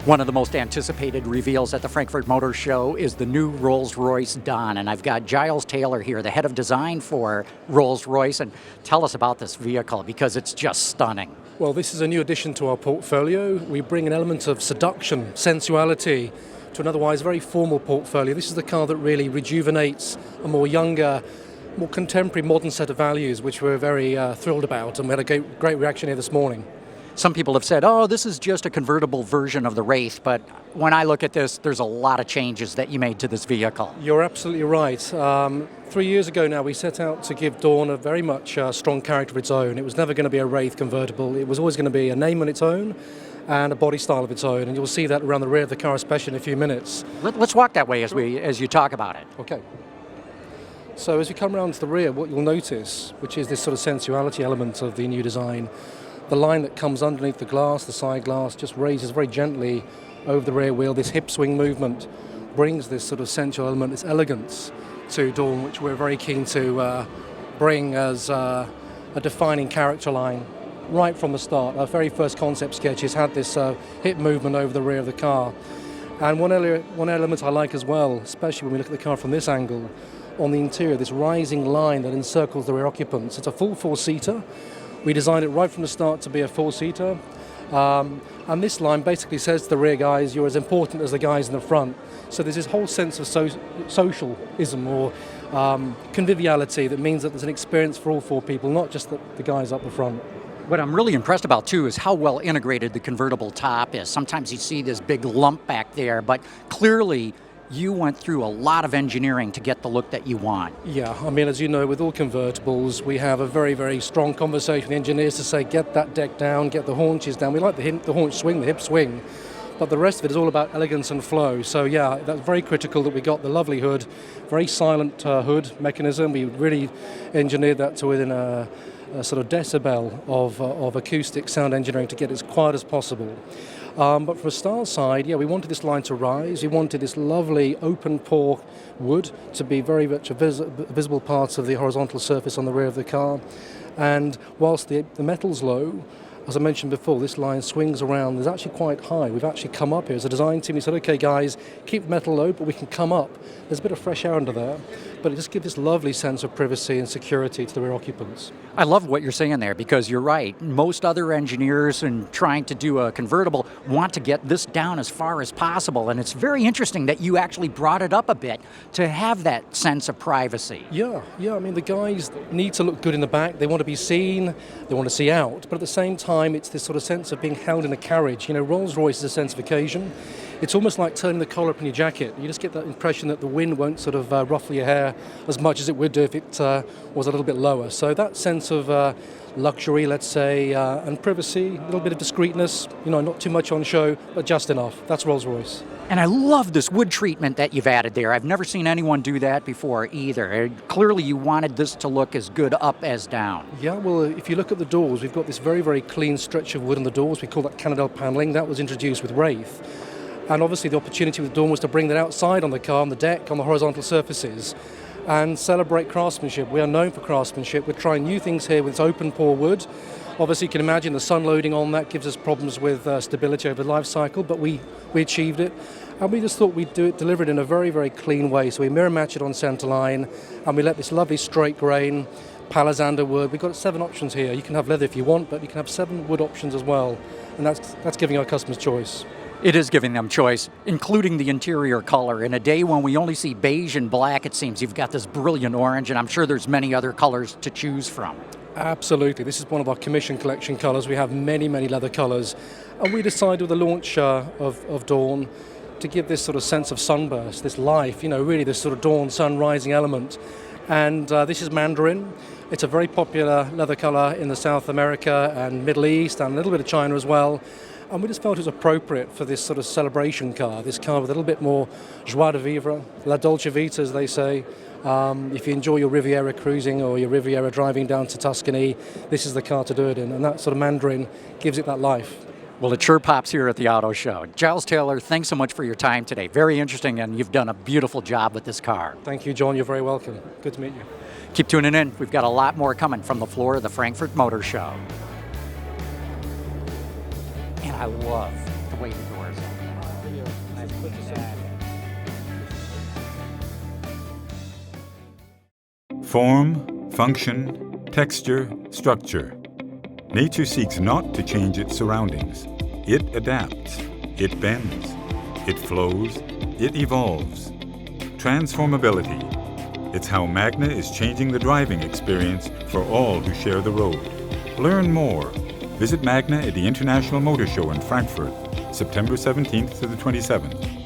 One of the most anticipated reveals at the Frankfurt Motor Show is the new Rolls-Royce Dawn, and I've got Giles Taylor here, the head of design for Rolls-Royce, and tell us about this vehicle because it's just stunning. Well, this is a new addition to our portfolio. We bring an element of seduction, sensuality to an otherwise very formal portfolio. This is the car that really rejuvenates a more younger, more contemporary, modern set of values, which we're very thrilled about, and we had a great reaction here this morning. Some people have said, oh, this is just a convertible version of the Wraith, but when I look at this, there's a lot of changes that you made to this vehicle. You're absolutely right. 3 years ago now, we set out to give Dawn a very much strong character of its own. It was never going to be a Wraith convertible. It was always going to be a name on its own and a body style of its own, and you'll see that around the rear of the car, especially in a few minutes. Let's walk that way as you talk about it. Okay. So as we come around to the rear, what you'll notice, which is this sort of sensuality element of the new design, the line that comes underneath the glass, the side glass, just raises very gently over the rear wheel. This hip swing movement brings this sort of sensual element, this elegance to Dawn, which we're very keen to bring as a defining character line right from the start. Our very first concept sketches had this hip movement over the rear of the car. And one element I like as well, especially when we look at the car from this angle, on the interior, this rising line that encircles the rear occupants. It's a full four-seater. We designed it right from the start to be a four-seater, and this line basically says to the rear guys, you're as important as the guys in the front. So there's this whole sense of socialism or conviviality that means that there's an experience for all four people, not just the guys up the front. What I'm really impressed about, too, is how well integrated the convertible top is. Sometimes you see this big lump back there, but clearly you went through a lot of engineering to get the look that you want. Yeah, I mean, as you know, with all convertibles, we have a very, very strong conversation with the engineers to say, get that deck down, get the haunches down. We like the haunch swing, the hip swing, but the rest of it is all about elegance and flow. So yeah, that's very critical that we got the lovely hood, very silent hood mechanism. We really engineered that to within a sort of decibel of acoustic sound engineering to get as quiet as possible. But from a style side, yeah, we wanted this line to rise. We wanted this lovely open pore wood to be very much a visible part of the horizontal surface on the rear of the car. And whilst the metal's low, as I mentioned before, this line swings around. There's actually quite high. We've actually come up here as a design team. We said, okay, guys, keep the metal low, but we can come up. There's a bit of fresh air under there, but it just gives this lovely sense of privacy and security to the rear occupants. I love what you're saying there because you're right. Most other engineers in trying to do a convertible want to get this down as far as possible, and it's very interesting that you actually brought it up a bit to have that sense of privacy. Yeah, I mean, the guys need to look good in the back. They want to be seen, they want to see out, but at the same time, it's this sort of sense of being held in a carriage. You know, Rolls-Royce is a sense of occasion. It's almost like turning the collar up in your jacket. You just get that impression that the wind won't sort of ruffle your hair as much as it would do if it was a little bit lower. So that sense of luxury, let's say, and privacy, a little bit of discreetness, you know, not too much on show, but just enough. That's Rolls-Royce. And I love this wood treatment that you've added there. I've never seen anyone do that before either. Clearly you wanted this to look as good up as down. Yeah, well, if you look at the doors, we've got this very, very clean stretch of wood on the doors. We call that Cannondale paneling. That was introduced with Wraith. And obviously the opportunity with Dawn was to bring that outside on the car, on the deck, on the horizontal surfaces, and celebrate craftsmanship. We are known for craftsmanship. We're trying new things here with open pore wood. Obviously you can imagine the sun loading on that gives us problems with stability over the life cycle, but we achieved it. And we just thought we'd deliver it in a very, very clean way. So we mirror match it on centerline, and we let this lovely straight grain, palisander wood. We've got 7 options here. You can have leather if you want, but you can have 7 wood options as well. And that's giving our customers choice. It is giving them choice, including the interior color. In a day when we only see beige and black, it seems you've got this brilliant orange, and I'm sure there's many other colors to choose from. Absolutely. This is one of our commission collection colors. We have many, many leather colors. And we decided with the launch of Dawn to give this sort of sense of sunburst, this life, you know, really this sort of dawn, sun rising element. And this is Mandarin. It's a very popular leather color in the South America and Middle East and a little bit of China as well. And we just felt it was appropriate for this sort of celebration car, this car with a little bit more joie de vivre, la dolce vita, as they say. If you enjoy your Riviera cruising or your Riviera driving down to Tuscany, this is the car to do it in. And that sort of Mandarin gives it that life. Well, it sure pops here at the auto show. Giles Taylor, thanks so much for your time today. Very interesting, and you've done a beautiful job with this car. Thank you, John. You're very welcome. Good to meet you. Keep tuning in. We've got a lot more coming from the floor of the Frankfurt Motor Show. And I love the way the doors open. Form, function, texture, structure. Nature seeks not to change its surroundings. It adapts. It bends. It flows. It evolves. Transformability. It's how Magna is changing the driving experience for all who share the road. Learn more. Visit Magna at the International Motor Show in Frankfurt, September 17th to the 27th.